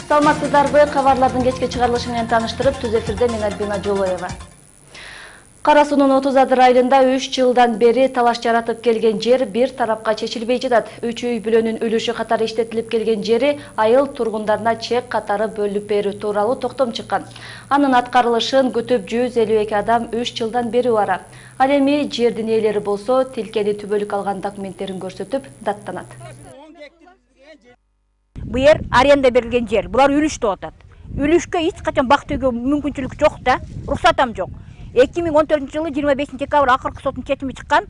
Саламатсыздарбы, кабарлардын кечки чыгарылышы менен тааныштырып, түз эфирде мен Альбина Жолоева. Кара суунун 30 айында 3 жылдан бери талаш жаратып келген жер бир тарапка чечилбей жатат. 3 үй бүлөнүн үлүшү катары иштетилип келген жери айыл тургундарына чек катары бөлүп берүү тууралуу токтом чыккан. Анын аткарылышын күтүп 152 адам 3 жылдан бери бара. Ал эми жердин ээлери болсо тилкени түбөлүк алган документтерин көрсөтүп даттанат. Бу жер аренда берилген жер. Булар үлүш деп атат. Үлүшкө эч качан бак төгүү мүмкүнчүлүк жок да, уруксатам жок. 2014 жылы 25 декабрь акыркы соттун чечими чыккан.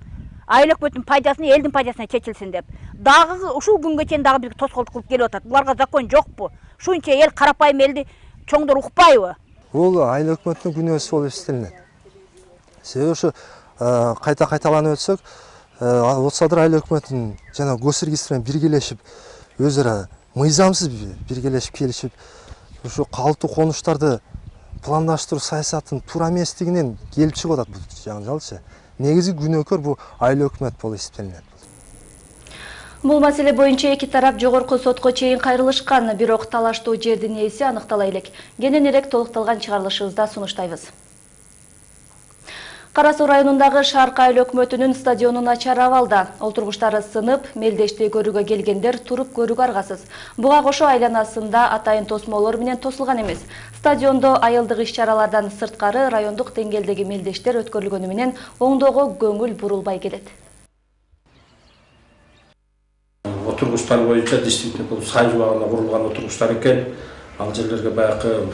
Айыл өкмөттүн пайдасына, элдин пайдасына чечилсин деп. Дагы ушул күнгө чейин дагы бизге тоскоолдук кылып келип атат. Буларга закон жокпу? Шунча эл карапайым элди чоңдор укпайбы? Бул айыл өкмөттүн күнөөсү болуп эстелинет. Себеби ушу кайталанып өтсөк, 30 айыл өкмөттүн жана госрегистр менен биргелешип, өзара мыйзамсыз биргелешип келишип, ушу калыптуу конуштарды пландаштыруу саясатынын туура эместигинен келип чыгып атат бул жаңжалчы. Негизги күнөөкөр бул айыл өкмөт болуп эсептелинет. Бул маселе боюнча эки тарап жогорку сотко чейин кайрылышкан, бирок талаштуу жердин ээси аныктала элек. Кененирээк толукталган чыгарылышыбызда сунуштайбыз. Кара Суу районундагы Шарк айыл өкмөтүнүн стадиону начар абалда. Олтургучтары сынып, мелдешти көрүүгө келгендер туруп көрүүгө аргасыз. Буга кошо айланасында атайын тосмолор менен тосулган эмес. Стадиондо айылдык иш-чаралардан сырткары райондук деңгээлдеги мелдештер өткөрүлгөнү менен оңдоого көңүл бурулбай келет. Отургучтар боюнча действительно бул сай жубагына курулган отургучтар экен. Ал жерлерге баягы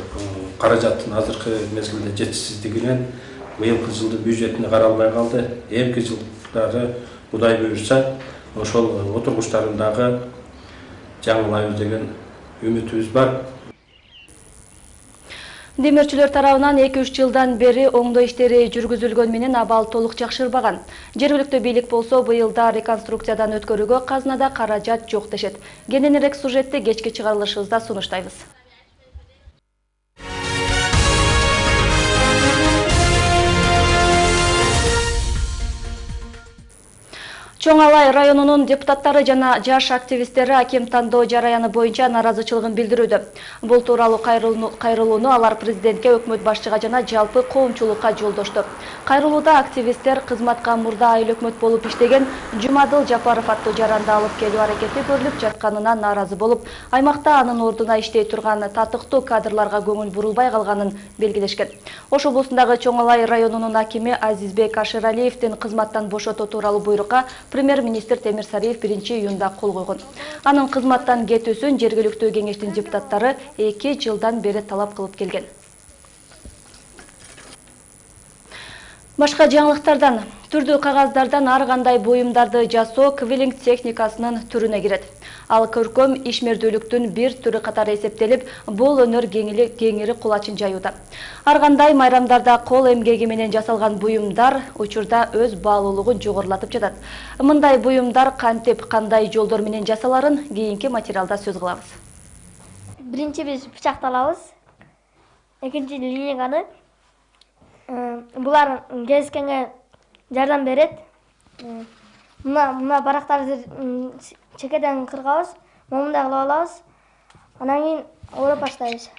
каражаттын азыркы мезгилде жетишсиздигинен быйылкы жылдын бюджетине каралбай калды. Эмки жылдары Кудай буйрса, ошол отургучтарын дагы жаңылайбыз деген үмүтүбүз бар. Демирчилер тарабынан 2-3 жылдан бери оңдоо иштери жүргүзүлгөн менен абал толук жакшырбаган. Жергиликтүү бийлик болсо быйылда реконструкциядан өткөрүүгө казнада каражат жок дешет. Кененирээк сюжетти кечки чыгарылышыбызда сунуштайбыз. Чоңалай районунун депутаттары жана жаш активисттери аким тандоо жараяны боюнча наразычылыгын билдирүүдө. Бул тууралуу кайрылууну алар президентке, өкмөт башчыга жана жалпы коомчулукка жолдошту. Кайрылууда активисттер кызматка мурда айыл өкмөт болуп иштеген Жумадыл Жапаров аттуу жаранды алып келүү аракети көрүлүп жатканына нааразы болуп, аймакта анын ордуна иштей турган татыктуу кадрларга көңүл бурулбай калганын белгилешкен. Ош облусундагы Чоңалай районунун акими Азизбек Ашыралиевдин кызматтан бошотуу тууралуу буйрукка премьер-министр Темир Сариев 1-июнда кол койгон. Анын кызматтан кетүүсүн жергиликтүү кеңештин депутаттары 2 жылдан бери талап кылып келген. Башка жаңылыктардан түрдүү кагаздардан ар кандай буюмдарды жасоо квиллинг техникасынын түрүнө кирет. Ал көркөм ишмердүүлүктүн бир түрү катары эсептелип, бул өнөр кеңири кулачын жаюуда. Ар кандай майрамдарда кол эмгеги менен жасалган буюмдар учурда өз баалуулугун жогорулатып жатат. Мындай буюмдар кантип, кандай жолдор менен жасаларын кийинки материалда сөз кылабыз. Биринчи биз бычакты алабыз. Экинчи линейканы. Булар кезишкенге жардам берет. Мына барактарды чекеден кыргабыз, момундай кылып алабыз. Анан кийин ороп баштайбыз.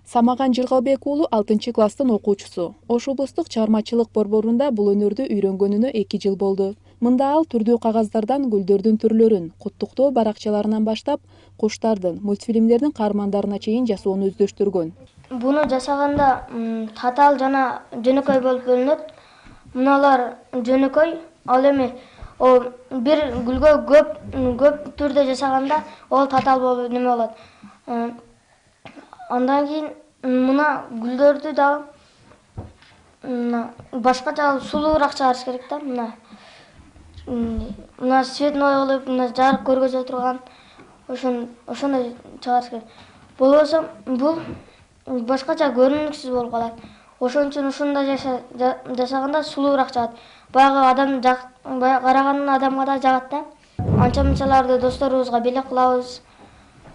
Самаган Жылгалбек уулу 6-класстын окуучусу. Ош облустук чыгармачылык борборунда бул өнөрдү үйрөнгөнүнө 2 жыл болду. Мында ал түрдүү кагаздардан гүлдөрдүн түрлөрүн, куттуктоо баракчаларынан баштап, куштардын, мультфильмдердин каармандарына чейин жасоону өздөштүргөн. Буну жасаганда татаал жана жөнөкөй болуп бөлүнөт. Муналар жөнөкөй, ал эми бир гүлгө көп түрдө жасаганда ол татаал болуп неме болот. Андан кийин мына гүлдөрдү дагы башкача сулуураак чыгарыш керек да. Мына цветной кылып, мына жарык көргөзө турган ошондой чыгарыш керек. Болбосо бул башкача көрүнүксүз болуп калат. Ошон үчүн ушундай жасаганда сулуураак чыгат. Баягы адам караганын адамга да жагат да. Анча-мынчаларды досторубузга белек кылабыз.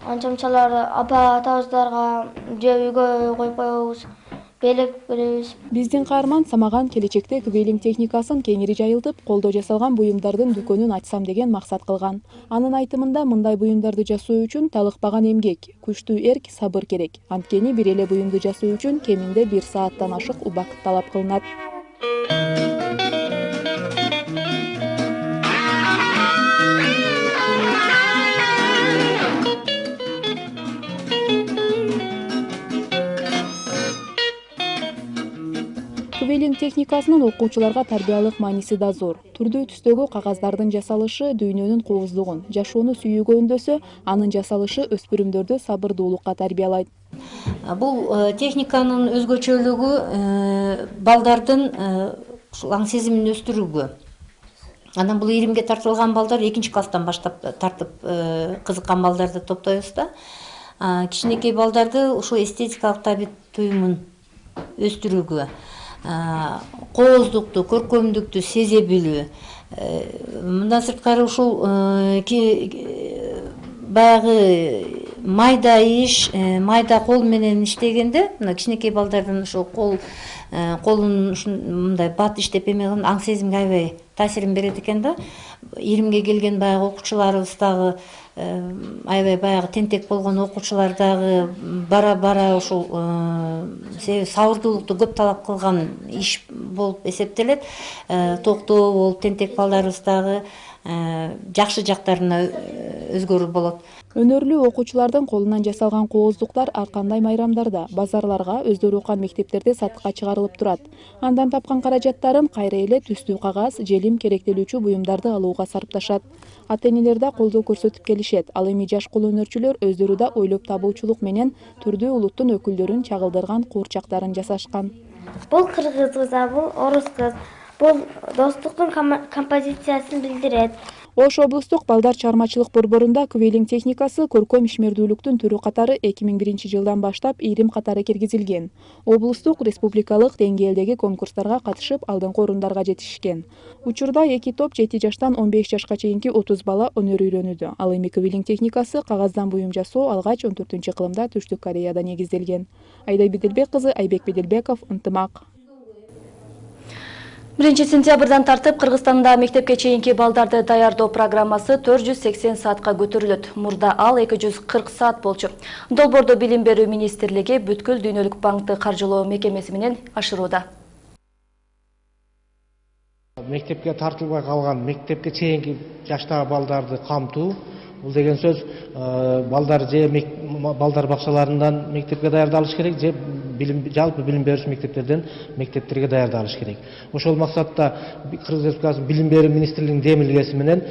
Анча-мынчаларды апа атабыздарга же үйгө коюп коебуз. белек беребиз. Биздин каарман Самаган келечекте квейлинг техникасын кеңири жайылтып, колдо жасалган буюмдардын дүкөнүн ачсам деген максат кылган. Анын айтымында мындай буюмдарды жасоо үчүн талыкпаган эмгек, күчтүү эрк, сабыр керек. Анткени бир эле буюмду жасоо үчүн кеминде 1 сааттан ашык убакыт талап кылынат. Квейлинг техникасынын окуучуларга тарбиялык мааниси да зор. Түрдүү түстөгү кагаздардын жасалышы дүйнөнүн кооздугун, жашоону сүюгө үндөсө, анын жасалышы өспүрүмдөрдү сабырдуулукка тарбиялайт. Бул техниканын өзгөчөлүгү балдардын аң сезимин өстүрүүгө. Анан бул иримге тартылган балдар 2-класстан баштап тартып кызыккан балдарды топтойбуз да. Кичинекей балдарды ушул эстетикалык табит туюмун өстүрүүгө, кооздукту, көркөмдүктү сезе билүү. Мындан сырткары ушул баягы майда иш, майда кол менен иштегенде, мына кичинекей балдардын ушул колун мындай бат иштеп эме кылган аң сезимге аябай таасирин берет экен да. Иримге келген баягы окуучуларыбыз дагы аябай баягы тентек болгон окуучулар дагы бара ушул сабырдуулукту көп талап кылган иш болуп эсептелет. Токтоо болуп тентек балдарыбыз дагы жакшы жактарына өзгөрүү болот. Өнөрлүү окуучулардын колунан жасалган кооздуктар ар кандай майрамдарда, базарларга, өздөрү окуган мектептерде сатыкка чыгарылып турат. Андан тапкан каражаттарын кайра эле түстүү кагаз, желим керектелүүчү буюмдарды алууга сарпташат. Ата-энелер да колдоо көрсөтүп келишет. Ал эми жаш колөнөрчүлөр өздөрү да ойлоп табуучулук менен түрдүү улуттун өкүлдөрүн чагылдырган куурчактарын жасашкан. Бул кыргыз кызы, бул орус кыз. Бул достуктун композициясын билдирет. Ош облустук балдар чыгармачылык борборунда квейлинг техникасы көркөм ишмердүүлүктүн түрү катары 2001 жылдан баштап ирим катары киргизилген. Облустук, республикалык деңгээлдеги конкурстарга катышып, алдыңкы орундарга жетишкен. Учурда 2 топ 7 жаштан 15 жашка чейинки 30 бала өнөр үйрөнүүдө. Ал эми квейлинг техникасы кагаздан буюм жасоо алгач 14-кылымда Түштүк Кореяда негизделген. Айдай Беделбек кызы, Айбек Беделбеков, Ынтымак. 1 сентябрдан тартып Кыргызстанда мектепке чейинки балдарды даярдоо программасы 480 саатка көтөрүлөт. Мурда ал 240 саат болчу. Долбоорду Билим берүү министрлиги бүткүл дүйнөлүк банкты каржылоо мекемеси менен ашырууда. Мектепке тартылбай калган мектепке чейинки жаштагы балдарды камтуу. Бул деген сөз балдар же балдар бакчаларынан мектепке даярдалыш керек, же жалпы билим берүүчү мектептерден мектептерге даярдалыш керек. Ошол максатта Кыргыз Республикасынын Билим берүү министрлигинин демилгеси менен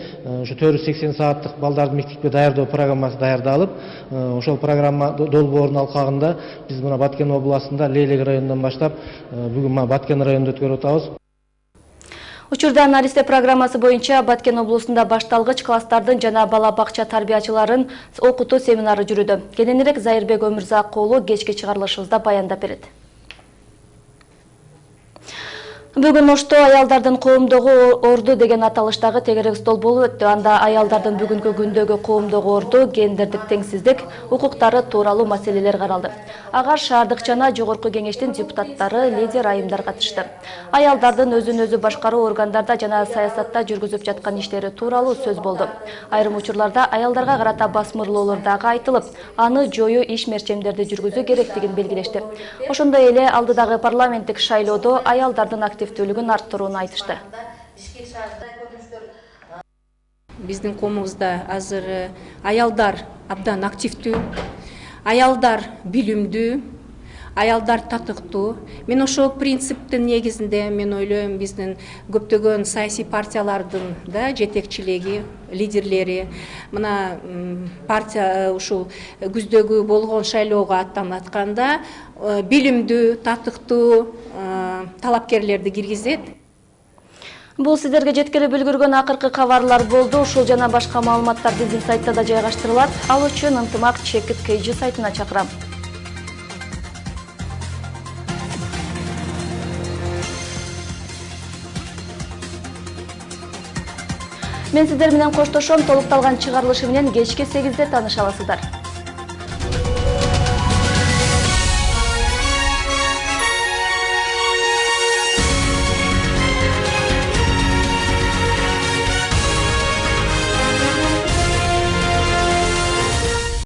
ушу 480 сааттык балдарды мектепке даярдоо программасы даярдалып, ошол программа долбоорунун алкагында биз мына Баткен областында Лейлек районунан баштап бүгүн мына Баткен районунда өткөрүп атабыз. Учурда Наристе программасы боюнча Баткен облусунда башталгыч класстардын жана бала бакча тарбиячыларын окутуу семинары жүрүүдө. Кененирээк Зайырбек Өмүрзак уулу кечки чыгарылышыбызда баяндап берет. Бүгүн Ошто аялдардын коомдогу орду деген аталыштагы тегерек стол болуп өттү. Анда аялдардын бүгүнкү күндөгү коомдогу орду, гендердик теңсиздик, укуктары тууралуу маселелер каралды. Ага шаардык жана жогорку кеңештин депутаттары, лидер айымдар катышты. Аялдардын өзүн өзү башкаруу органдарда жана саясатта жүргүзүп жаткан иштери тууралуу сөз болду. Айрым учурларда аялдарга карата басмырлоолор дагы айтылып, аны жоюу иш-мерчемдерди жүргүзүү керектигин белгилешти. Ошондой эле алдыдагы парламенттик шайлоодо аялдардын активдүүлүгүн арттырууну айтышты. Биздин коомубузда азыр аялдар абдан активдүү, аялдар билимдүү, аялдар татыктуу. Мен ошол принциптин негизинде мен ойлойм биздин көптөгөн саясий партиялардын да жетекчилиги, лидерлери мына партия ушул күздөгү болгон шайлоого аттанатканда билимдүү, татыктуу талапкерлерди киргизет. Бул сиздерге жеткирип үлгүргөн акыркы кабарлар болду. Ушул жана башка маалыматтар биздин сайтта да жайгаштырылат. Ал үчүн Ынтымак Чекит KG сайтына чакырам. Мен сиздер менен коштошом. Толукталган чыгарылышы менен кечки 8-де тааныша аласыздар.